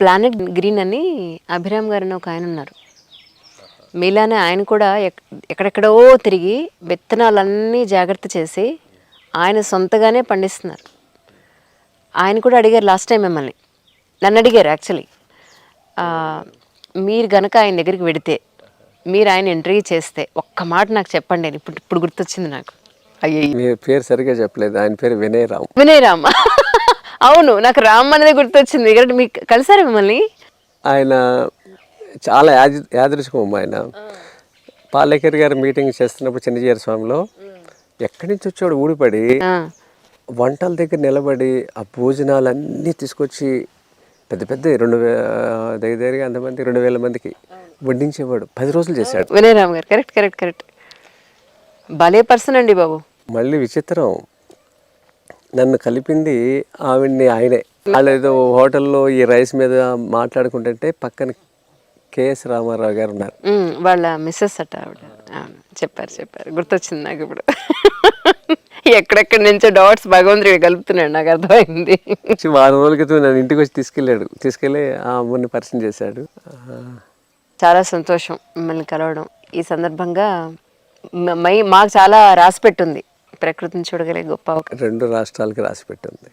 Planet green అని అభిరామ్ గారు అని ఒక ఆయన ఉన్నారు. మీలానే ఆయన కూడా ఎక్కడెక్కడో తిరిగి విత్తనాలన్నీ జాగ్రత్త చేసి ఆయన సొంతగానే పండిస్తున్నారు. ఆయన కూడా అడిగారు లాస్ట్ టైం మిమ్మల్ని, నన్ను అడిగారు యాక్చువల్లీ. మీరు గనక ఆయన దగ్గరికి వెడితే, మీరు ఆయన ఇంటర్వ్యూ చేస్తే ఒక్క మాట నాకు చెప్పండి అని ఇప్పుడు గుర్తొచ్చింది నాకు. అయ్యో, మీ పేరు సరిగ్గా చెప్పలేదు. ఆయన పేరు వినయ్ రామ్. వినయ్ రామ్. అవును, నాకు రామ్ అనేది గుర్తొచ్చింది. ఇక్కడ మీకు కలిసారా మిమ్మల్ని? ఆయన చాలా యాదృచ్ఛికం. ఆయన పాలేకర్ గారు మీటింగ్ చేస్తున్నప్పుడు చిన్నజీర స్వామిలో ఎక్కడి నుంచి వచ్చాడు ఊడిపడి వంటల దగ్గర నిలబడి ఆ భోజనాలన్నీ తీసుకొచ్చి పెద్ద పెద్ద దగ్గరగా అంతమంది 2000 మందికి వడ్డించేవాడు. 10 రోజులు చేశాడు వినయ్ రామ్ గారు. Correct correct correct. భలే పర్సన్ అండి బాబు. మళ్ళీ విచిత్రం, నన్ను కలిపింది ఆవిడ్ని ఆయనే. వాళ్ళు ఏదో హోటల్లో ఈ రైస్ మీద మాట్లాడుకుంటుంటే పక్కన కేఎస్ రామారావు గారు ఉన్నారు. వాళ్ళ మిస్సెస్ అట ఆవిడ. చెప్పారు గుర్తొచ్చింది నాకు ఇప్పుడు. ఎక్కడెక్కడి నుంచో డాట్స్ భగవంతుడు కలుపుతున్నాడు, నాకు అర్థమైంది. వారం రోజుల క్రితం నన్ను ఇంటికి వచ్చి తీసుకెళ్ళి ఆ అమ్మని పరిచయం చేశాడు. చాలా సంతోషం మిమ్మల్ని కలవడం. ఈ సందర్భంగా మాకు చాలా రాసి పెట్టుంది ప్రకృతిని చూడగలిగే గొప్ప 2 రాష్ట్రాలకి రాసి పెట్టింది.